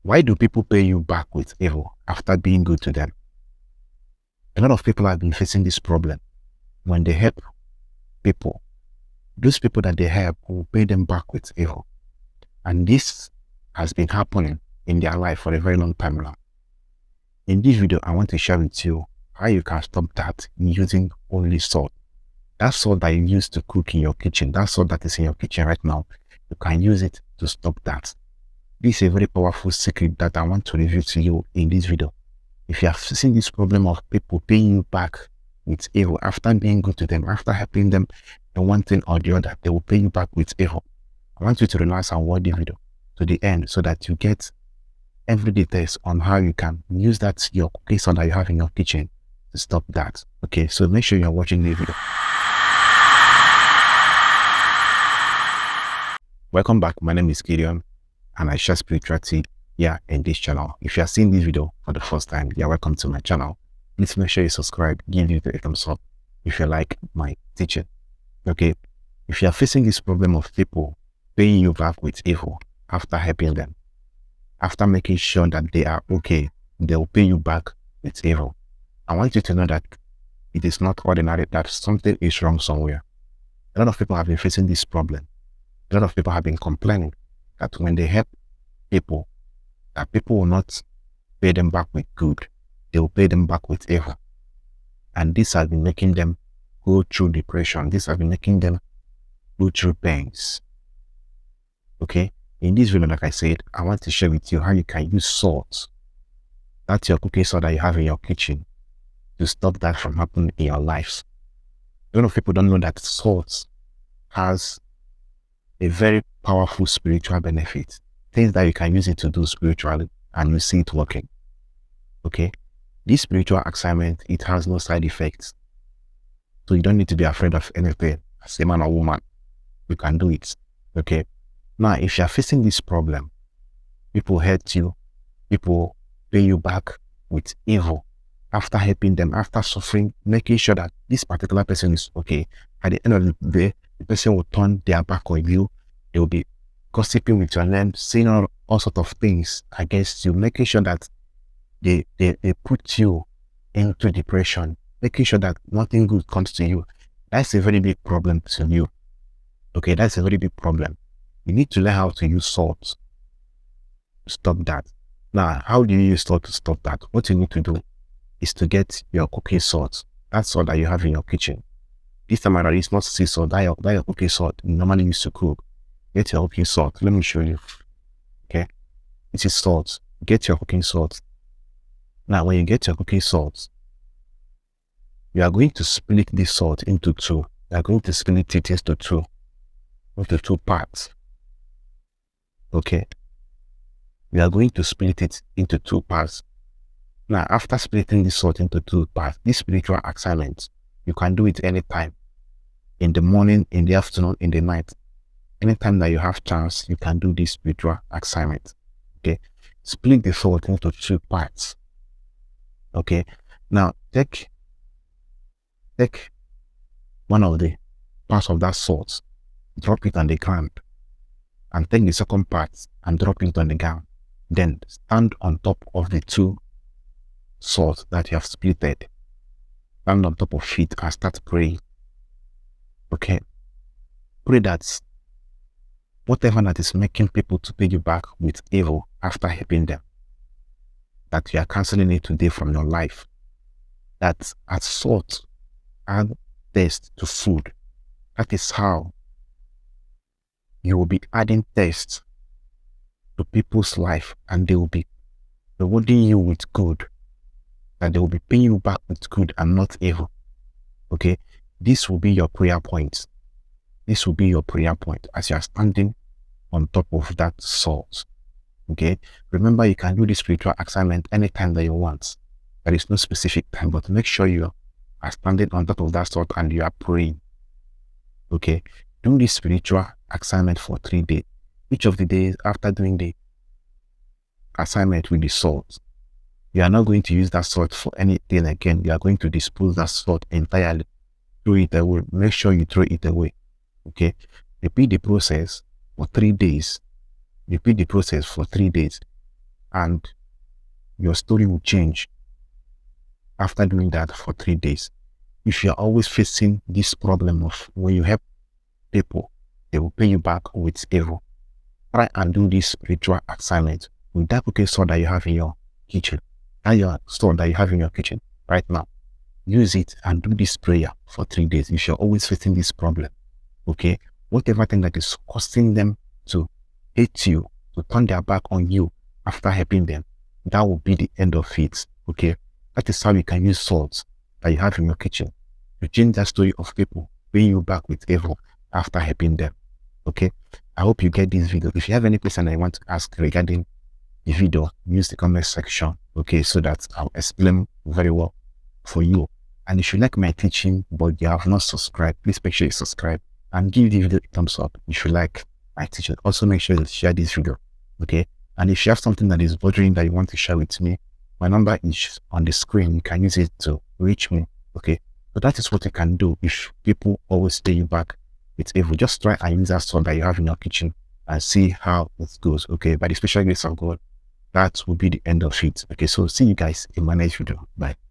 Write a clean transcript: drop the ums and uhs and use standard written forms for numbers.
Why do people pay you back with evil after being good to them? A lot of people have been facing this problem. When they help people, those people that they help will pay them back with evil. And this has been happening in their life for a very long time now. In this video, I want to share with you how you can stop that using only salt. That salt that you use to cook in your kitchen, that salt that is in your kitchen right now, you can use it to stop that. This is a very powerful secret that I want to reveal to you in this video. If you have seen this problem of people paying you back with evil after being good to them, after helping them in one thing or the other, they will pay you back with evil. I want you to relax and watch the video to the end so that you get every details on how you can use that your cooking salt that you have in your kitchen to stop that. Okay, so make sure you're watching the video. Welcome back. My name is Gideon and I share spirituality here in this channel. If you are seeing this video for the first time, you're welcome to my channel. Please make sure you subscribe, give it a thumbs up if you like my teaching. Okay, if you are facing this problem of people paying you back with evil after helping them, after making sure that they are okay, they will pay you back with evil. I want you to know that it is not ordinary, that something is wrong somewhere. A lot of people have been facing this problem. A lot of people have been complaining that when they help people, that people will not pay them back with good, they will pay them back with evil. And this has been making them go through depression. This has been making them go through pains. Okay, in this video, like I said, I want to share with you how you can use salt. That's your cooking salt that you have in your kitchen to stop that from happening in your lives. A lot of people don't know that salt has a very powerful spiritual benefit. Things that you can use it to do spiritually and you see it working. Okay, this spiritual assignment, it has no side effects. So you don't need to be afraid of anything. As a man or woman, you can do it. Okay, now if you're facing this problem, people hurt you, people pay you back with evil after helping them, after suffering, making sure that this particular person is okay. At the end of the day, the person will turn their back on you. They will be gossiping with your name, saying all sorts of things against you, making sure that they put you into depression, making sure that nothing good comes to you. That's a very big problem to you. Okay, that's a very big problem. You need to learn how to use salt to stop that. Now, how do you use salt to stop that? What you need to do is to get your cooking salt. That's salt that you have in your kitchen. This time around, it's not sea salt, that your cooking salt you normally use to cook. Get your cooking salt. Let me show you. Okay, this is salt. Get your cooking salt. Now, when you get your cooking salt, you are going to split this salt into two. You are going to split it into two parts. Okay, we are going to split it into two parts. Now, after splitting the salt into two parts, this spiritual assignment, you can do it anytime. In the morning, in the afternoon, in the night. Anytime that you have chance, you can do this spiritual assignment. Okay, split the salt into two parts. Okay, now take one of the parts of that salt, drop it on the ground, and take the second part and drop it on the ground. Then stand on top of the two salt that you have splitted. Stand on top of it and start praying. Okay, pray that whatever that is making people to pay you back with evil after helping them, that you are canceling it today from your life. That as salt add taste to food, that is how you will be adding taste to people's life, and they will be rewarding you with good, that they will be paying you back with good and not evil. Okay, this will be your prayer point. This will be your prayer point as you are standing on top of that salt. Okay, remember you can do this spiritual assignment anytime that you want. There is no specific time, but make sure you are standing on top of that salt and you are praying. Okay, do this spiritual assignment for 3 days. Each of the days after doing the assignment with the salt, you are not going to use that salt for anything again. You are going to dispose that salt entirely. Throw it away. Make sure you throw it away. Okay, repeat the process for 3 days. Repeat the process for 3 days. and your story will change after doing that for 3 days. If you're always facing this problem of when you help people, they will pay you back with evil, try and do this ritual assignment with that cooking sword that you have in your kitchen, and your sword that you have in your kitchen right now. Use it and do this prayer for 3 days if you're always facing this problem. Okay, whatever thing that is causing them to hate you, to turn their back on you after helping them, that will be the end of it. Okay, that is how you can use swords that you have in your kitchen to change that story of people paying you back with evil after helping them. Okay, I hope you get this video. If you have any question that you want to ask regarding the video, use the comment section, okay, so that I'll explain very well for you. And if you like my teaching but you have not subscribed, please make sure you subscribe and give the video a thumbs up if you like my teaching. Also make sure you share this video, okay? And if you have something that is bothering that you want to share with me, my number is on the screen. You can use it to reach me, okay? So that is what you can do if people always pay you back with evil. Just try and use that sword that you have in your kitchen and see how it goes, okay? By the special grace of God, that will be the end of it. Okay, so see you guys in my next video. Bye.